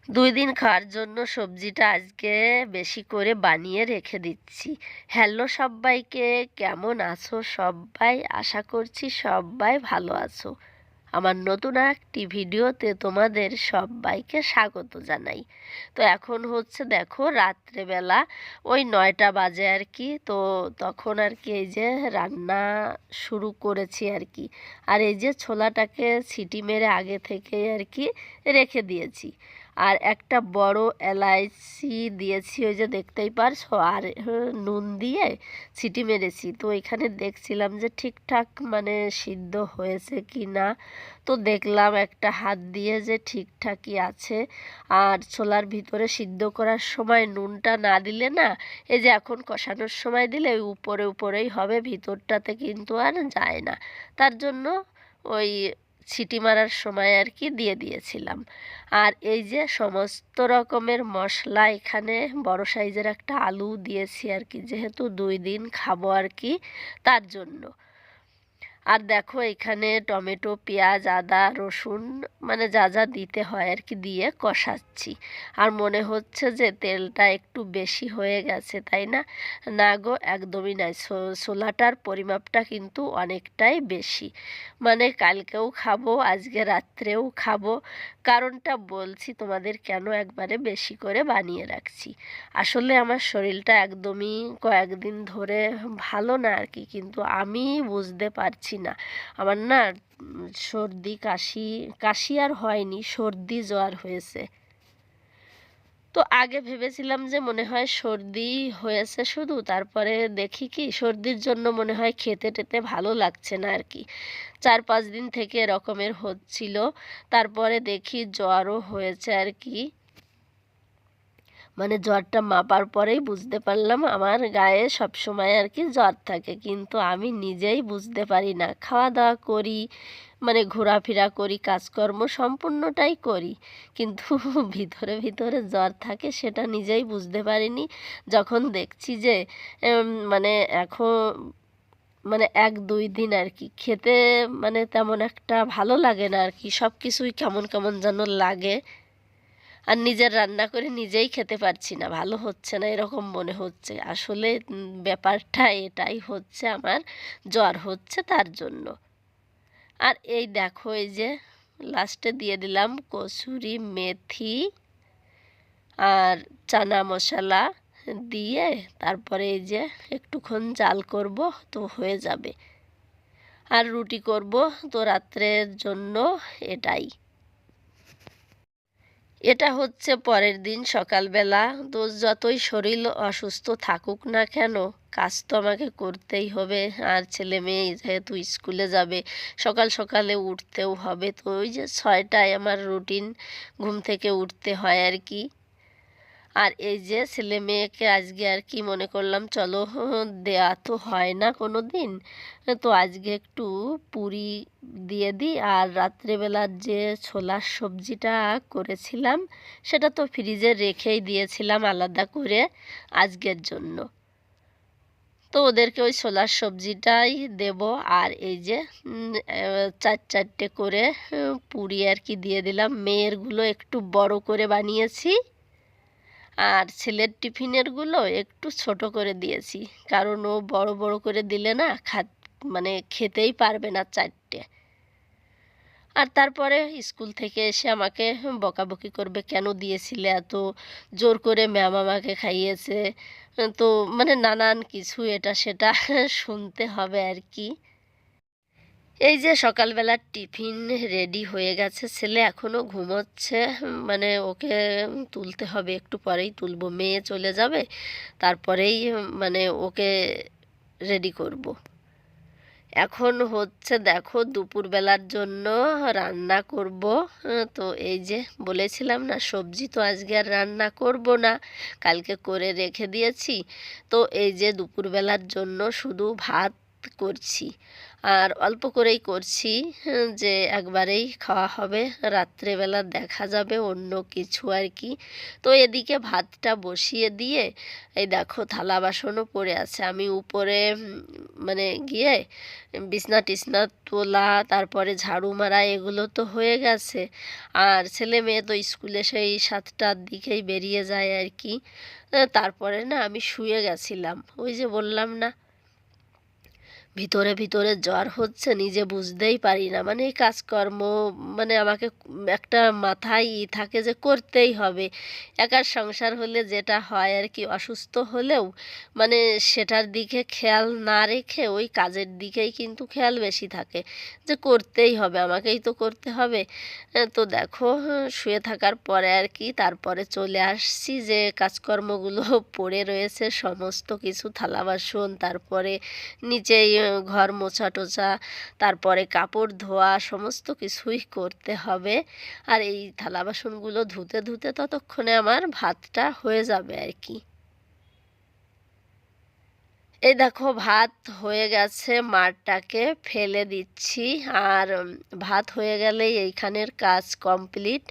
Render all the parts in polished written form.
2 দিন খাওয়ার জন্য সবজিটা আজকে বেশি করে বানিয়ে রেখে দিচ্ছি। হ্যালো সব্বাইকে, কেমন আছো সব্বাই? আশা করছি সব্বাই ভালো আছো। আমার নতুন একটি ভিডিওতে তোমাদের সব্বাইকে স্বাগত জানাই। তো এখন হচ্ছে দেখো রাত্রেবেলা ওই 9টা বাজে আর কি। তো তখন আর কি এই যে রান্না শুরু করেছি আর কি। আর এই যে ছোলাটাকে সিটি মেরে আগে থেকে আর কি রেখে দিয়েছি। আর একটা বড় এলাইচি দিয়েছি, ওই যে দেখতেই পারছো। আর নুন দিয়ে সিটি মেরেছি। তো এখানে দেখছিলাম যে ঠিকঠাক মানে সিদ্ধ হয়েছে কি না। তো দেখলাম একটা হাত দিয়ে যে ঠিকঠাকই আছে। আর ছোলার ভিতরে সিদ্ধ করার সময় নুনটা না দিলে না, এই যে এখন কষানোর সময় দিলে ওই উপরে উপরেই হবে, ভিতরটাতে কিন্তু আর যায় না। তার জন্য ওই সিটি মারার সময় আর কি দিয়ে দিয়েছিলাম। আর এই যে সমস্ত রকমের মশলা, এখানে বড় সাইজের একটা আলু দিয়েছি আর কি, যেহেতু 2 দিন খাবো আর কি, তার জন্য। আর দেখো এখানে টমেটো, পেঁয়াজ, আদা, রসুন মানে যা যা দিতে হয় আর কি দিয়ে কষাচ্ছি। আর মনে হচ্ছে যে তেলটা একটু বেশি হয়ে গেছে, তাই না? না গো, একদমই নাই। ছোলাটার পরিমাপটা কিন্তু অনেকটাই বেশি। মানে কালকেও খাবো, আজকে রাত্রেও খাবো। কারণটা বলছি তোমাদের কেন একবারে বেশি করে বানিয়ে রাখছি। আসলে আমার শরীরটা একদমই কয়েকদিন ধরে ভালো না আর কি, কিন্তু আমি বুঝতে পারছি না। আমার না সর্দি কাশি, কাশি আর হয়নি, সর্দি জ্বর হয়েছে। তো আগে ভেবেছিলাম যে মনে হয় সর্দি হয়েছে শুধু, তারপরে দেখি কি সর্দির জন্য মনে হয় খেতে টেতে ভালো লাগছে না আর কি। 4-5 দিন থেকে এরকমের হচ্ছিল। তারপরে দেখি জ্বরও হয়েছে আর কি। মানে জ্বরটা মাপার পরেই বুঝতে পারলাম আমার গায়ে সব সময় আর কি জ্বর থাকে, কিন্তু আমি নিজেই বুঝতে পারি না। খাওয়া দাওয়া করি, মানে ঘোরাফেরা করি, কাজকর্ম সম্পূর্ণটাই করি, কিন্তু ভিতরে ভিতরে জ্বর থাকে সেটা নিজেই বুঝতে পারিনি। যখন দেখছি যে মানে এখন মানে 1-2 দিন আর কি খেতে মানে তেমন একটা ভালো লাগে না আর কি, সব কিছুই কেমন কেমন যেন লাগে। আর নিজের রান্না করে নিজেই খেতে পারছি না, ভালো হচ্ছে না এরকম মনে হচ্ছে। আসলে ব্যাপারটা এটাই হচ্ছে, আমার জ্বর হচ্ছে তার জন্য। আর এই দেখো এই যে লাস্টে দিয়ে দিলাম কসুরি মেথি আর চানা মশলা দিয়ে, তারপরে এই যে একটুক্ষণ জাল করব, তো হয়ে যাবে। আর রুটি করব, তো রাত্রের জন্য এটাই। এটা হচ্ছে পরের দিন সকালবেলা। তো যতই শরীর অসুস্থ থাকুক না কেন, কাজ তো আমাকে করতেই হবে। আর ছেলে মেয়ে যেহেতু স্কুলে যাবে, সকাল সকালে উঠতেও হবে। তো ওই যে 6টায় আমার রুটিন, ঘুম থেকে উঠতে হয় আর কি। আর এই যে ছেলে মেয়েকে আজকে আর কি মনে করলাম চলো দেয়া তো হয় না কোনো দিন, তো আজকে একটু পুরি দিয়ে দিই। আর রাত্রেবেলার যে ছোলার সবজিটা করেছিলাম সেটা তো ফ্রিজে রেখেই দিয়েছিলাম আলাদা করে আজকের জন্য। তো ওদেরকে ওই ছোলার সবজিটাই দেব। আর এই যে 4-4টে করে পুরি আর কি দিয়ে দিলাম। মেয়েরগুলো একটু বড় করে বানিয়েছি, আর ছেলের টিফিনেরগুলো একটু ছোট করে দিয়েছি, কারণ ও বড় বড় করে দিলে না মানে খেতেই পারবে না 4টে। আর তারপরে স্কুল থেকে এসে আমাকে বকাবকি করবে, কেন দিয়েছিলে এত, জোর করে ম্যাম আমাকে খাইয়েছে। তো মানে নানান কিছু এটা সেটা শুনতে হবে আর কি। এই যে সকালবেলার টিফিন রেডি হয়ে গেছে, ছেলে এখনও ঘুমোচ্ছে। মানে ওকে তুলতে হবে, একটু পরেই তুলবো, মেয়ে চলে যাবে তারপরেই মানে ওকে রেডি করব। এখন হচ্ছে দেখো দুপুরবেলার জন্য রান্না করব। তো এই যে বলেছিলাম না সবজি তো আজকে আর রান্না করব না, কালকে করে রেখে দিয়েছি। তো এই যে দুপুরবেলার জন্য শুধু ভাত করছি, আর অল্প করেই করছি, যে একবারেই খাওয়া হবে, রাত্রেবেলা দেখা যাবে অন্য কিছু আর কি। তো এদিকে ভাতটা বসিয়ে দিয়ে এই দেখো থালা বাসনও পড়ে আছে। আমি উপরে মানে গিয়ে বিছনা টিছনা তোলা, তারপরে ঝাড়ু মারা, এগুলো তো হয়ে গেছে। আর ছেলে মেয়ে তো স্কুলে সেই 7টার দিকেই বেরিয়ে যায় আর কি। তারপরে না আমি শুয়ে গেছিলাম, ওই যে বললাম না ভিতরে ভিতরে জ্বর হচ্ছে, নিজে বুঝতেই পারি না। মানে এই কাজকর্ম মানে আমাকে একটা মাথায় থাকে যে করতেই হবে। একার সংসার হলে যেটা হয় আর কি, অসুস্থ হলেও মানে সেটার দিকে খেয়াল না রেখে ওই কাজের দিকেই কিন্তু খেয়াল বেশি থাকে, যে করতেই হবে, আমাকেই তো করতে হবে। তো দেখো শুয়ে থাকার পরে আর কি তারপরে চলে আসছি, যে কাজকর্মগুলো পড়ে রয়েছে সমস্ত কিছু, থালা বাসন, তারপরে নিচেই ঘর মোছা টোছা, তারপরে কাপড় ধোয়া, সমস্ত কিছুই করতে হবে। আর এই থালা বাসনগুলো ধুতে ধুতে ততক্ষণে আমার ভাতটা হয়ে যাবে আর কি। এই দেখো ভাত হয়ে গেছে, মারটাকে ফেলে দিচ্ছি। আর ভাত হয়ে গেলেই এইখানের কাজ কমপ্লিট।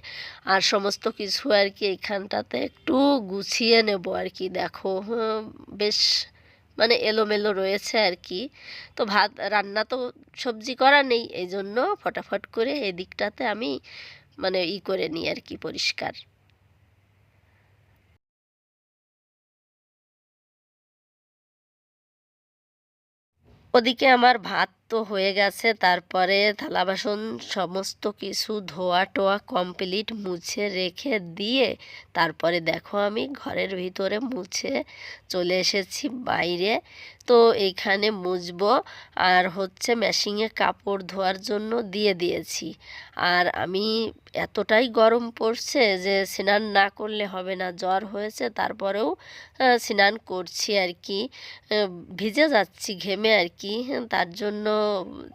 আর সমস্ত কিছু আর কি এইখানটাতে একটু গুছিয়ে নেব আর কি। দেখো বেশ মানে এলোমেলো রয়েছে আর কি। তো ভাত রান্না তো সবজি করা নেই, এই জন্য ফটাফট করে এদিকটাতে আমি মানে করে নিই আর কি, পরিষ্কার। ওদিকে আমার ভাত তো হয়ে গেছে, তারপরে থালা বাসন সমস্ত কিছু ধোয়া টোয়া কমপ্লিট, মুছে রেখে দিয়ে তারপরে দেখো আমি ঘরের ভিতরে মুছে চলে এসেছি বাইরে। তো এইখানে মুছবো, আর হচ্ছে মেশিনে কাপড় ধোয়ার জন্য দিয়ে দিয়েছি। আর আমি এতটাই গরম পড়ছে যে স্নান না করলে হবে না, জ্বর হয়েছে তারপরেও স্নান করছি আর কি। ভিজে যাচ্ছি ঘেমে আর কি, তার জন্য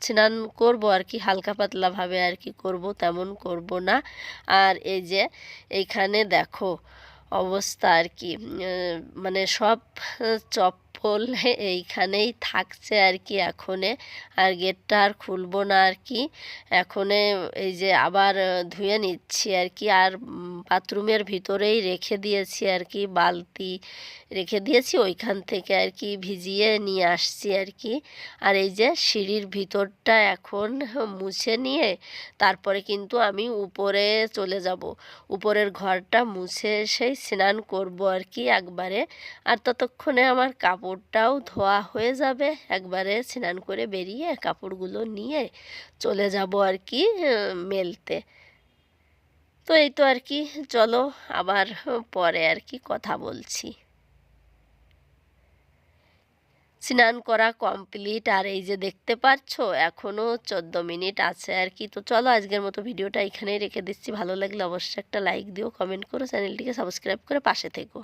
স্নান করব আর কি, হালকা পাতলাভাবে আর কি করব, তেমন করব না। আর এই যে এইখানে দেখো অবস্থা আর কি, মানে সব চপ্পল এইখানেই থাকছে আর কি এখনে। আর গেটটা আর খুলবো না আর কি এখনে। এই যে আবার ধুয়ে নিচ্ছি আর কি। আর বাথরুমের ভিতরেই রেখে দিয়েছি আর কি, বালতি রেখে দিয়েছি, ওইখান থেকে আর কি ভিজিয়ে নিয়ে আসছি আর কি। আর এই যে সিঁড়ির ভিতরটা এখন মুছে নিয়ে তারপরে কিন্তু আমি উপরে চলে যাব, উপরের ঘরটা মুছে এসেই স্নান করব আর কি একবারে। আর ততক্ষণে আমার কাপড়টাও ধোয়া হয়ে যাবে, একবারে স্নান করে বেরিয়ে কাপড়গুলো নিয়ে চলে যাব আর কি মেলতে। তো এই তো আর কি, চলো আবার পরে আর কি কথা বলছি। স্নান করা কমপ্লিট, আর এই যে দেখতে পাচ্ছ এখনও 14 মিনিট আছে আর কি। তো চলো আজকের মতো ভিডিওটা এখানেই রেখে দিচ্ছি। ভালো লাগলে অবশ্যই একটা লাইক দিও, কমেন্ট করো, চ্যানেলটিকে সাবস্ক্রাইব করে পাশে থেকো।